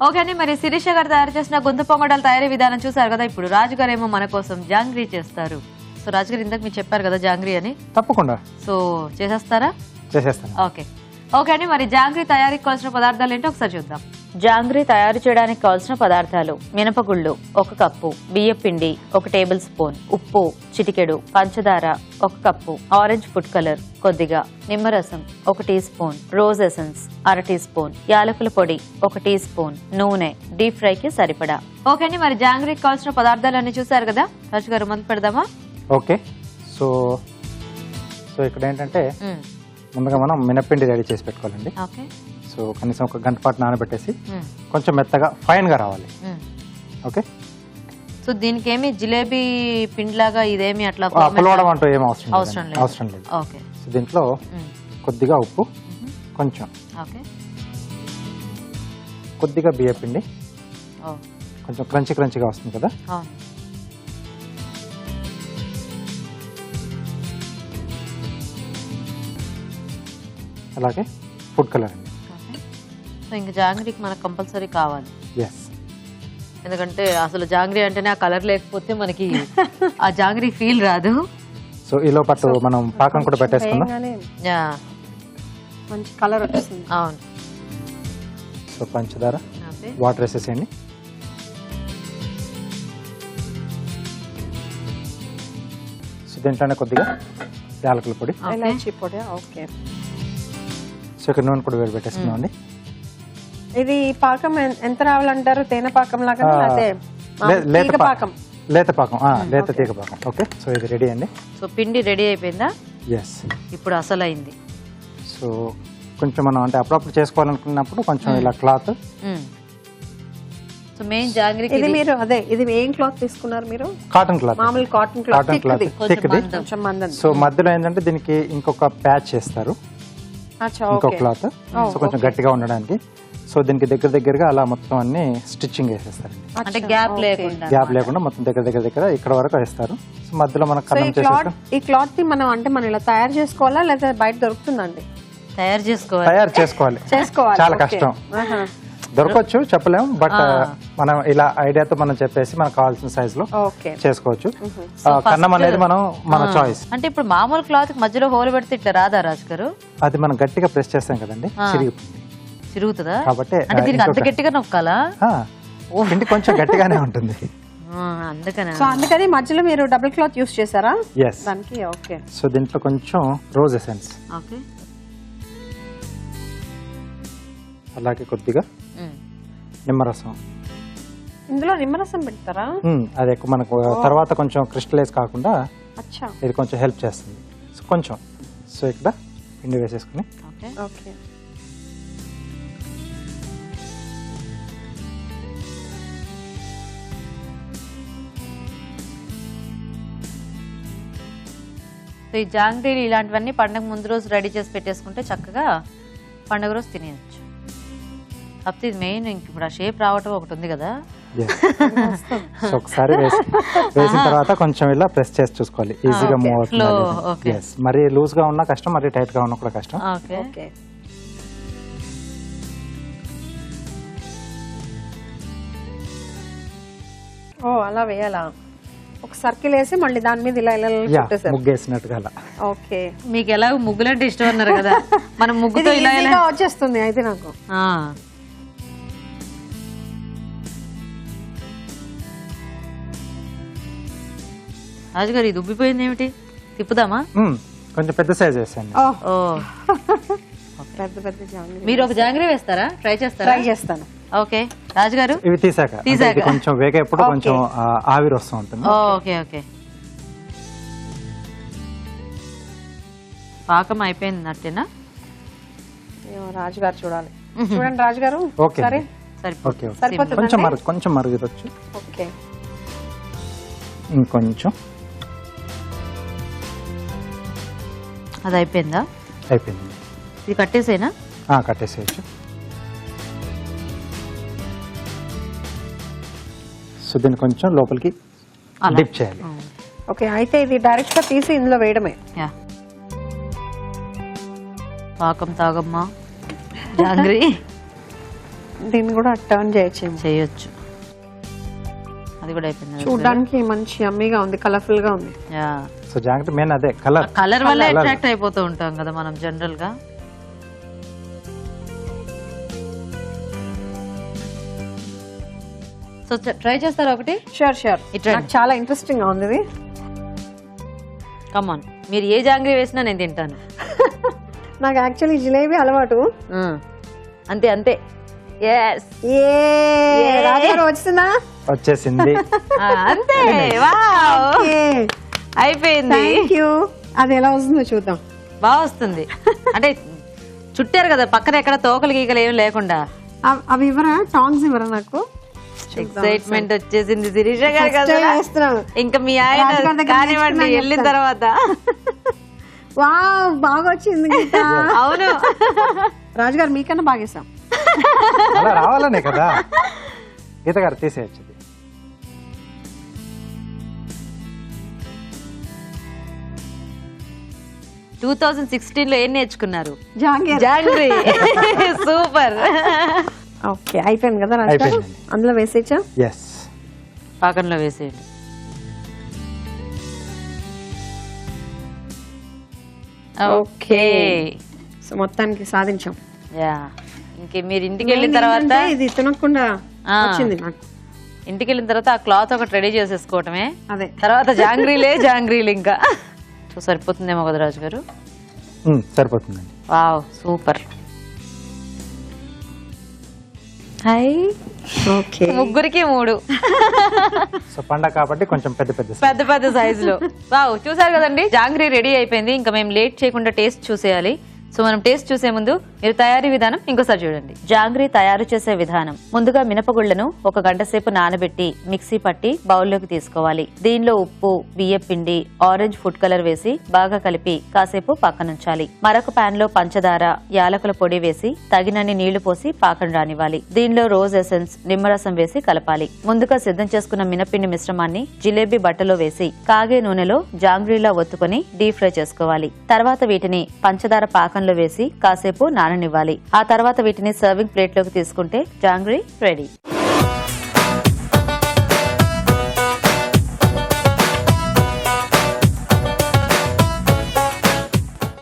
Okay అండి, మరి శిరీష గారు తయారు చేసిన గొంతు పొంగడాల తయారీ విధానం చూసారు కదా. ఇప్పుడు రాజు గారు ఏమో మన కోసం జాంగ్రీ చేస్తారు. సో రాజు గారు ఇందాక మీరు చెప్పారు కదా జాంగ్రీ అని. తప్పకుండా. సో చేసేస్తారా? చేసేస్తాను. ఓకే ఓకే అండి, మరి జాంగ్రీ తయారీకి కావాల్సిన పదార్థాలు ఏంటో ఒకసారి చూద్దాం. జాంగ్రీ తయారు చేయడానికి కావాల్సిన పదార్థాలు: మినపగుళ్ళు 1 కప్పు, బియ్యం పిండి 1 టేబుల్ స్పూన్, ఉప్పు చిటికెడు, పంచదార 1 కప్పు, ఆరెంజ్ ఫుడ్ కలర్ కొద్దిగా, నిమ్మరసం 1 teaspoon, rose essence 1/2 teaspoon, యాలకుల పొడి 1 టీ స్పూన్, నూనె డీప్ ఫ్రై కి సరిపడా. ఓకే అండి, మరి జాంగ్రీకి కావాల్సిన పదార్థాలు అన్ని చూసారు కదా. రాజు గారు మొదలు పెడదామా? ఓకే. సో ఇక్కడ ఏంటంటే ముందుగా మనం మినప్పిండి రెడీ చేసి పెట్టుకోవాలండి. ఓకే. సో కనీసం 1 గంట పాటు నానబెట్టేసి కొంచెం మెత్తగా ఫైన్ గా రావాలి. ఓకే. సో దీనికి ఏమి జిలేబీ పిండిలాగా ఇదేమి అట్లా పులవడం అంటూ ఏం అవసరం లేదు. ఓకే. సో దీంట్లో కొద్దిగా ఉప్పు, కొంచెం కొద్దిగా బియ్యం పిండి, కొంచెం క్రంచిగా వస్తుంది కదా. అలాగే ఫుడ్ కలర్ అండి. సో ఇంకా జాంగ్రీకి మనకు కంపల్సరీ కావాలి. ఎస్. ఎందుకంటే అసలు జాంగ్రీ అంటేనే ఆ కలర్ లేకపోతే మనకి ఆ జాంగ్రీ ఫీల్ రాదు. సో ఈలో పాటు మనం పాకం కూడా పెట్టేసుకుందాం. మంచి కలర్ వచ్చేస్తుంది. అవును. సో పంచదార, వాటర్ వేసేసేయండి. సో దీంట్లోనే కొద్దిగా యాలకుల పొడి, ఇలాచీ పొడి. ఓకే. సో ఇక్కడ నూనె కూడా వేడి పెట్టేసుకున్నాం అండి. ఇది పాకం ఎంత రావాలంటారు? తేనె పాకం లాగా లేత పాకం. లేత తీగ పాకం. ఓకే. సో ఇది రెడీ అండి. సో పిండి రెడీ అయిపోయిందా? ఎస్. ఇప్పుడు అసలు అయింది. సో కొంచెం మనం అంటే అప్పుడప్పుడు చేసుకోవాలనుకున్నప్పుడు కొంచెం ఇలా క్లాత్. సో మెయిన్ జాంగ్రీ ఇది మీరు ఇది ఏం క్లాత్ తీసుకున్నారు మీరు? Cotton cloth. మామూలు కాటన్ క్లాత్. కొంచెం మందం. సో మధ్యలో ఏంటంటే దీనికి ఇంకొక ప్యాచ్ చేస్తారు, ఇంకో క్లాత్. సో కొంచెం గట్టిగా ఉండడానికి. సో దీనికి దగ్గరగా అలా మొత్తం అన్ని స్టిచ్చింగ్ వేసేస్తారండి. అంటే గ్యాప్ లేకుండా మొత్తం దగ్గర ఇక్కడ వరకు వేస్తారు. సో మధ్యలో మనకు కన్నం చేసేస్తాం. ఈ క్లాత్ ని మనం ఇలా తయారు చేసుకోవాలా లేదా బయట దొరుకుతుందండి? తయారు చేసుకోవాలి. చాలా కష్టం. దొరకవచ్చు, చెప్పలేము. బట్ మనం ఇలా ఐడియాతో మనం చెప్పేసి మనకు కావాల్సిన సైజ్ లో చేసుకోవచ్చు. కన్నం అనేది మన చాయిస్. అంటే ఇప్పుడు మామూలు క్లాత్ మధ్యలో హోల్ పెడితే ఇట్లా రాదా రాజు గారు? అది మనం గట్టిగా ప్రెస్ చేస్తాం కదండి, చిరుగుతుందా? కాబట్టి అంటే దీనికి అంత గట్టిగా నొక్కాలా? పిండి కొంచెం గట్టిగానే ఉంటుంది. అందుకని మధ్యలో మీరు డబుల్ క్లాత్ యూస్ చేశారా దానికి? ఓకే. సో దీంట్లో కొంచెం రోజ్ ఎసెన్స్, అలాగే కొద్దిగా నిమ్మరసం. ఇందులో నిమ్మరసం పెడతారా? అది ఎక్కువ మనకు తర్వాత కొంచెం క్రిస్టలైజ్ కాకుండా ఇది కొంచెం హెల్ప్ చేస్తుంది. సో కొంచెం. సో ఇక్కడ పిండి వేసేసుకుని ఈ జాంగ్రీలు ఇలాంటివన్నీ పండుగ ముందు రోజు రెడీ చేసి పెట్టేసుకుంటే చక్కగా పండుగ రోజు తినేయచ్చు. కాకపోతే ఇది మెయిన్ ఇప్పుడు ఆ షేప్ రావటం ఒకటి ఉంది కదా. ఒకసారి వేసిన తర్వాత కొంచెం ఇలా ప్రెస్ చేసి చూసుకోవాలి, ఈజీగా మూవ్ అవుతుంది. మరి లూజ్ గా ఉన్నా కష్టం, మరి టైట్ గా ఉన్నా కూడా కష్టం. అలా వేయాలా? ఒక సర్కిల్ వేసి మళ్ళీ దాని మీద ఇలా ముగ్గేసినట్టుగా. ఓకే. మీకు ఎలా ముగ్గులంటే ఇష్టం అన్నారు కదా, మనం ముగ్గుతో ఇలా వచ్చేస్తుంది అయితే నాకు. రాజుగారు ఇది ఉబ్బిపోయింది ఏమిటి? తిప్పుదామా? కొంచెం పెద్ద సైజ్ వేసాను. పెద్ద జాంగ్రీ. మీరు ఒక జాంగ్రీ వేస్తారా? ట్రై చేస్తాను. ఓకే రాజుగారు. ఇవి తీసాక కొంచెం వేగేప్పుడు కొంచెం ఆవిరి వస్తూ ఉంటుంది. ఓకే. పాకం అయిపోయింది అట్టేనా? రాజుగారు చూడాలి. చూడండి రాజుగారు. కొంచెం మరుగుదొచ్చు. ఓకే. ఇంకొంచెం. అది అయిపోయిందా? అయిపోయింది. ఇది కట్టేసేనా? కట్టేసేయచ్చు. సో దీన్ని కొంచెం లోపలికి డిప్ చేయాలి. ఓకే. అయితే ఇది డైరెక్ట్ గా తీసి ఇందులో వేయడమే. పాకం తాగమ్మా జాంగ్రీ. దీన్ని కూడా టర్న్ చేయొచ్చు. చేయొచ్చు. అది కూడా అయిపోయింది. చూడడానికి మంచి యమ్మీగా ఉంది, కలర్ఫుల్ గా ఉంది. సో జాగ్రత్త మెయిన్ అదే కలర్. కలర్ వల్ల అట్రాక్ట్ అయిపోతూ ఉంటాం కదా మనం జనరల్ గా. సో ట్రై చేస్తారా ఒకటి? Sure sure. నాకు చాలా ఇంట్రెస్టింగ్ గా ఉంది ఇది. కమాన్, మీరు ఏ జాంగ్రీ వేసినా నేను తింటాను. నాకు యాక్చువల్లీ జిలేబీ అలవాటు. అంతే అంతే. వచ్చిందా? వచ్చేసింది. అంతే. అయిపోయింది. అది ఎలా వస్తుందో చూద్దాం. బాగా వస్తుంది. అంటే చుట్టారు కదా పక్కన, ఎక్కడ తోకలు గీకలు ఏమి లేకుండా. అవి ఇవ్వరా? టాంగ్స్ ఇవ్వరా? నాకు ఎక్సైట్మెంట్ వచ్చేసింది శిరీష గారు కదా. ఇంకా మీ ఆయన కానివ్వండి వెళ్ళిన తర్వాత. వావ్, బాగా వచ్చింది. అవును, రాజుగారు మీకన్నా బాగేసాం. అలా రావాలనే కదా. గీత గారు తీసేయచ్చు. 2016 లో ఏం నేర్చుకున్నారు? జాంగ్రీ. సూపర్. ఓకే, అయిపోయింది కదా రాజుగారు? అందులో వేసేయచ్చా? ఎస్, పాకంలో వేసేయండి. ఓకే, సో మొత్తానికి సాధించాం. ఇంకే మీరు ఇంటికి వెళ్ళిన తర్వాత ఇది తినకుండా వచ్చింది నాకు. ఇంటికి వెళ్ళిన తర్వాత ఆ క్లాత్ ఒకటి రెడీ చేసేసుకోవటమే. అదే తర్వాత జాంగ్రీలు ఇంకా. సో సరిపోతుందేమో కదా రాజు గారు? సరిపోతుందండి. Wow, super. హాయ్. ఓకే, ముగ్గురికి 3. సో పండగ కాబట్టి కొంచెం పెద్ద సైజులో. వావ్, చూసారు కదండి, జాంగ్రీ రెడీ అయిపోయింది. ఇంకా మేము లేట్ చేయకుండా టేస్ట్ చూసేయాలి. సో మనం టేస్ట్ చూసే ముందు మీరు తయారీ విధానం ఇంకోసారి చూడండి. జాంగ్రీ తయారు చేసే విధానం: ముందుగా మినపగుళ్లను 1 గంట సేపు నానబెట్టి మిక్సీ పట్టి బౌల్లోకి తీసుకోవాలి. దీనిలో ఉప్పు, బియ్యం పిండి, ఆరెంజ్ ఫుడ్ కలర్ వేసి బాగా కలిపి కాసేపు పక్కనుంచాలి. మరొక పాన్ లో పంచదార, యాలకుల పొడి వేసి తగినన్ని నీళ్లు పోసి పాకం రానివ్వాలి. దీనిలో రోజ్ ఎసెన్స్, నిమ్మరసం వేసి కలపాలి. ముందుగా సిద్ధం చేసుకున్న మినపిండి మిశ్రమాన్ని జిలేబీ బట్టలో వేసి కాగే నూనెలో జాంగ్రీలా ఒత్తుకొని డీప్ ఫ్రై చేసుకోవాలి. తర్వాత వీటిని పంచదార పాకంలో వేసి కాసేపు నాననివ్వాలి. ఆ తర్వాత వీటిని సర్వింగ్ ప్లేట్ లోకి తీసుకుంటే జాంగ్రీ రెడీ.